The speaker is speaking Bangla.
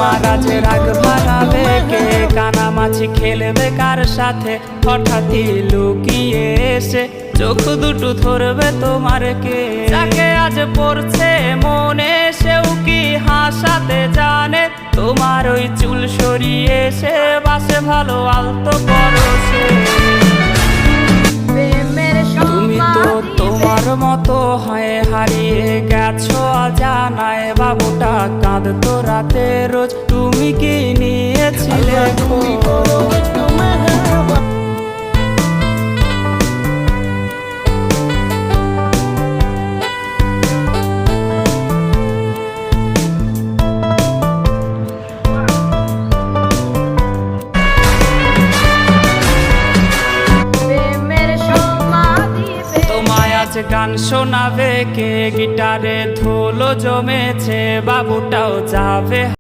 তোমার আজ রাগ ভাঙাবে কে? কানামাছি খেলবে কার সাথে? হঠাৎই লুকিয়ে এসে চোখ দুটো ধরবে তোমার কে? যাকে আজ পড়ছে মনে সেও কি হাসাতে জানে? তোমার ওই চুল সরিয়ে সে বাসে ভালো আলতো পরশে। তুমি তো তোমার মতো হয়ে হারিয়ে গেছো অজানায়। বাবুটা কাঁদতো রাতে রোজ, তুমি কি নিয়েছিলে খোঁজ? গান শোনাবে কে? গিটারে ধুলো জমেছে, বাবুটাও যাবে।